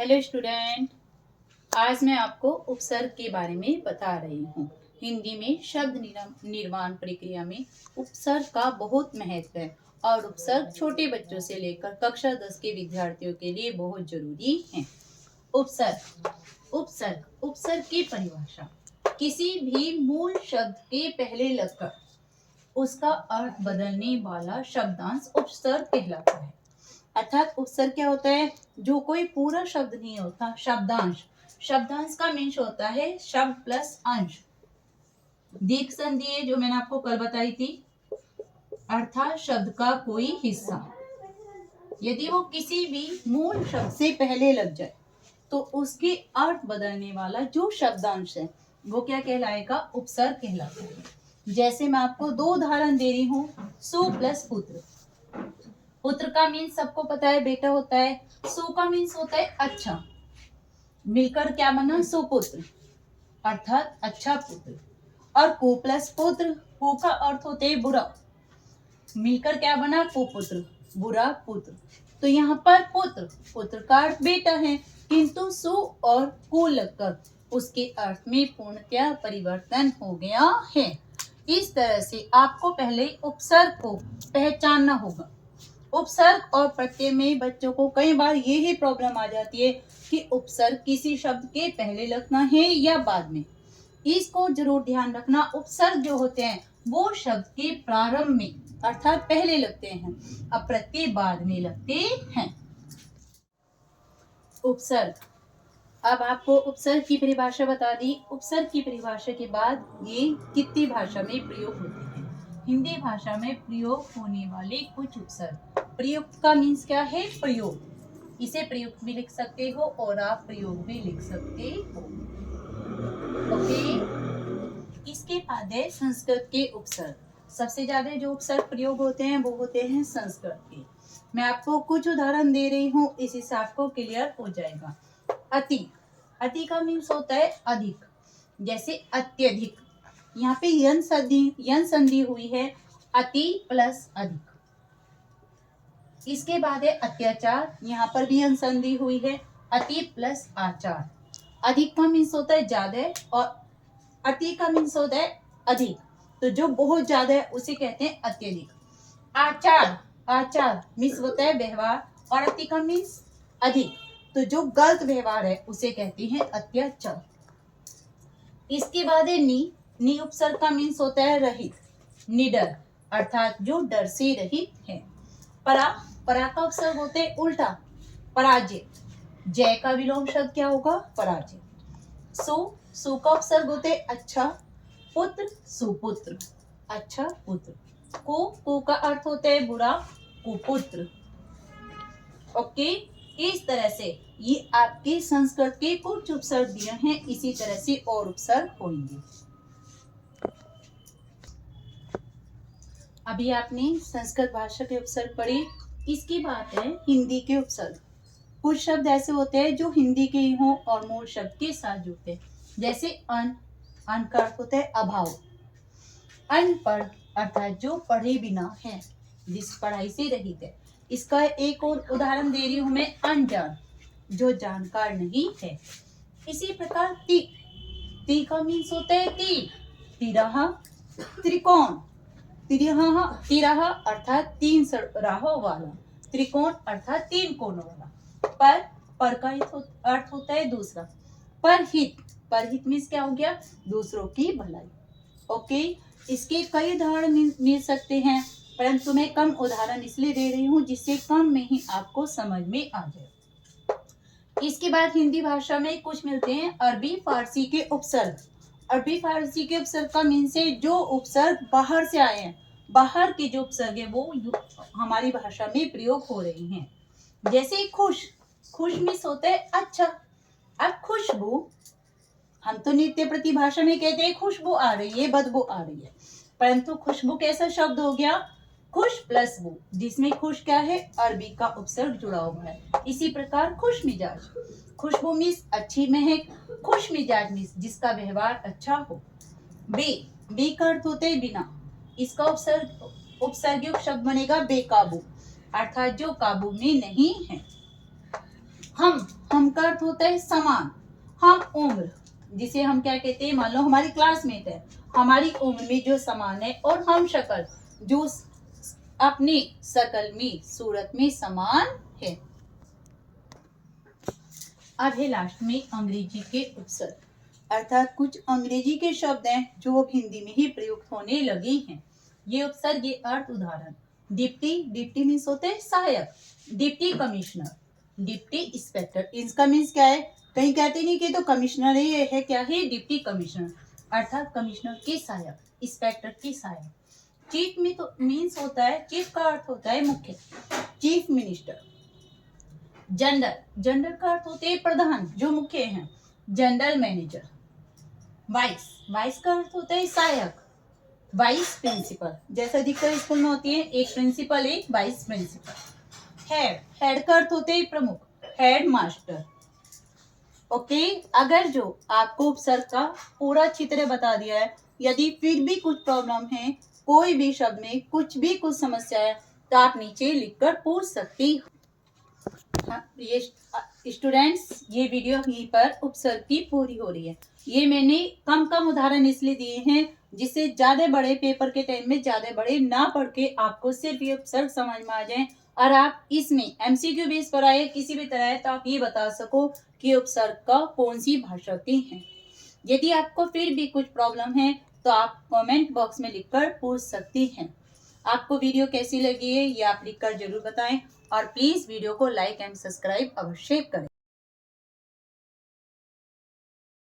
Hello student, आज मैं आपको उपसर्ग के बारे में बता रही हूँ। हिंदी में शब्द निर्माण प्रक्रिया में उपसर्ग का बहुत महत्व है और उपसर्ग छोटे बच्चों से लेकर कक्षा 10 के विद्यार्थियों के लिए बहुत जरूरी है। उपसर्ग उपसर्ग उपसर्ग की परिभाषा किसी भी मूल शब्द के पहले लगकर उसका अर्थ बदलने वाला शब्दांश उपसर्ग कहलाता है। अर्थात उपसर्ग क्या होता है? जो कोई पूरा शब्द नहीं होता, शब्दांश। शब्दांश का मीन्स होता है शब्द प्लस अंश। दीर्घ संधि जो मैंने आपको कल बताई थी, अर्थात शब्द का कोई हिस्सा यदि वो किसी भी मूल शब्द से पहले लग जाए तो उसके अर्थ बदलने वाला जो शब्दांश है वो क्या कहलाएगा? उपसर्ग कहलाता है। जैसे मैं आपको दो उदाहरण दे रही हूँ। सु प्लस पुत्र। पुत्र का मीन्स सबको पता है, बेटा होता है। सु का मीन्स होता है अच्छा, मिलकर क्या बना? सुपुत्र, अर्थात अच्छा पुत्र। और कु प्लस पुत्र, कु का अर्थ होते है बुरा, मिलकर क्या बना? कुपुत्र, बुरा पुत्र। तो यहाँ पर पुत्र, पुत्र का अर्थ बेटा है, किंतु सु और कु लगकर उसके अर्थ में पूर्णतया परिवर्तन हो गया है। इस तरह से आपको पहले उपसर्ग को पहचानना होगा। उपसर्ग और प्रत्यय में बच्चों को कई बार ये ही प्रॉब्लम आ जाती है कि उपसर्ग किसी शब्द के पहले लगना है या बाद में। इसको जरूर ध्यान रखना। उपसर्ग जो होते हैं वो शब्द के प्रारंभ में अर्थात पहले लगते हैं, अब प्रत्यय बाद में लगते हैं। उपसर्ग, अब आपको उपसर्ग की परिभाषा बता दी। उपसर्ग की परिभाषा के बाद ये कितनी भाषा में प्रयोग होते हैं? हिंदी भाषा में प्रयोग होने वाले कुछ उपसर्ग। प्रयुक्त का मीन्स क्या है? प्रयोग। इसे प्रयुक्त भी लिख सकते हो और आप प्रयोग भी लिख सकते हो। ओके। इसके बाद है संस्कृत के उपसर्ग। सबसे ज्यादा जो उपसर्ग प्रयोग होते हैं वो होते हैं संस्कृत के। मैं आपको कुछ उदाहरण दे रही हूँ, इस हिसाब को क्लियर हो जाएगा। अति, अति का मीन्स होता है अधिक, जैसे अत्यधिक। यहाँ पे यन संधि हुई है, अति प्लस अधिक। इसके बाद है अत्याचार, यहाँ पर भी यन संधि हुई है, अति प्लस आचार। अधिक का मीन्स होता है ज्यादा और अति का मीन्स होता है अधिक, तो जो बहुत ज्यादा है उसे कहते हैं अत्यधिक। आचार, आचार मीन्स होता है व्यवहार और अति का मीन्स अधिक, तो जो गलत व्यवहार है उसे कहते हैं अत्याचार। इसके बाद है नी उपसर्ग का मीन्स होता है रहित, निडर, अर्थात जो डर से रहित है। परा का उपसर्ग होते है उल्टा, पराजय। जय का विलोम शब्द क्या होगा? पराजय। सु का उपसर्ग होते अच्छा, पुत्र, सुपुत्र, अच्छा पुत्र। कु का अर्थ होता है बुरा, कुपुत्र। ओके। इस तरह से ये आपके संस्कृत के कुछ उपसर्ग दिए हैं, इसी तरह से और उपसर्ग होंगे। अभी आपने संस्कृत भाषा के उपसर्ग पढ़े। इसकी बात है हिंदी के उपसर्ग। कुछ शब्द ऐसे होते हैं जो हिंदी के ही हों और मूल शब्द के साथ जुड़ते हैं, जैसे अन का अर्थ होता है अभाव। अनपढ़ अर्थात जो पढ़े बिना है, जिस पढ़ाई से रहित है। इसका एक और उदाहरण दे रही हूं मैं, अनजान, जो जानकार नहीं है। इसी प्रकार ती का मीन्स होता है तीर, तिराहा, त्रिकोण, तिराहा अर्थात तीन राहों वाला, त्रिकोण अर्थात तीन कोनों वाला। पर का अर्थ होता है दूसरा। परहित मीन्स क्या हो गया? दूसरों की भलाई। ओके। इसके कई उदाहरण मिल सकते हैं, परंतु मैं कम उदाहरण इसलिए दे रही हूँ जिससे कम में ही आपको समझ में आ जाए। इसके बाद हिंदी भाषा में कुछ मिलते हैं अरबी फारसी के उपसर्ग। अरबी फारसी के उपसर्ग का मीन्स है जो उपसर्ग बाहर से आए हैं, बाहर के जो उपसर्ग है वो हमारी भाषा में प्रयोग हो रहे हैं। जैसे खुश, खुश मीन्स होता है अच्छा। अब खुशबू, हम तो नित्य प्रति भाषा में कहते हैं खुशबू आ रही है, बदबू आ रही है, परंतु खुशबू कैसा शब्द हो गया? खुश प्लस बू, जिसमें खुश क्या है? अरबी का उपसर्ग जुड़ा हुआ है। इसी प्रकार खुश मिजाज, खुशबू मीन्स अच्छी महक, खुश मिजाज मीन्स जिसका व्यवहार अच्छा हो। बे का अर्थ होता है बिना। इसका उपसर्गयुक्त शब्द बनेगा बेकाबू, अर्थात जो काबू में नहीं है। हम का अर्थ होता है समान। हम उम्र, जिसे हम क्या कहते हैं, मान लो हमारी क्लासमेट है, हमारी उम्र में जो समान है, और हम शक्ल, जो अपनी शकल में, सूरत में समान है। अब है लास्ट में अंग्रेजी के उपसर्ग, अर्थात कुछ अंग्रेजी के शब्द हैं जो अब हिंदी में ही प्रयुक्त होने लगे हैं। ये उपसर्ग, ये अर्थ उदाहरण, डिप्टी, डिप्टी मीन्स होते हैं सहायक, डिप्टी कमिश्नर, डिप्टी इंस्पेक्टर, इसका मीन्स क्या है, कहीं कहते नहीं कि तो कमिश्नर है, ये है क्या है, डिप्टी कमिश्नर, अर्थात कमिश्नर के सहायक, इंस्पेक्टर के सहायक। चीफ में तो मीन्स होता है, चीफ का अर्थ होता है मुख्य, चीफ मिनिस्टर। जनरल, जनरल का अर्थ होते हैं प्रधान, जो मुख्य हैं, जनरल मैनेजर। वाइस, वाइस का अर्थ होता है सहायक, वाइस प्रिंसिपल, जैसा अधिकतर स्कूल में होती है, एक प्रिंसिपल, एक वाइस प्रिंसिपल। हेड, हेड का अर्थ होते हैं प्रमुख, हेड मास्टर। ओके, अगर जो आपको उपसर्ग का पूरा चित्र बता दिया है, यदि फिर भी कुछ प्रॉब्लम है, कोई भी शब्द में कुछ समस्या है, तो आप नीचे लिखकर पूछ सकती हो। ये स्टूडेंट्स, ये वीडियो यहीं पर उपसर्ग की पूरी हो रही है। ये मैंने कम उदाहरण इसलिए दिए हैं जिससे ज्यादा बड़े पेपर के टाइम में ज्यादा बड़े ना पढ़ के आपको सिर्फ ये उपसर्ग समझ में आ जाए, और आप इसमें एमसीक्यू बेस पर आए किसी भी तरह तो आप ये बता सको कि उपसर्ग का कौन सी भाषा के हैं। यदि आपको फिर भी कुछ प्रॉब्लम है तो आप कमेंट बॉक्स में लिखकर पूछ सकती हैं। आपको वीडियो कैसी लगी है ये आप लिखकर जरूर बताएं, और प्लीज वीडियो को लाइक एंड सब्सक्राइब अवश्य करें।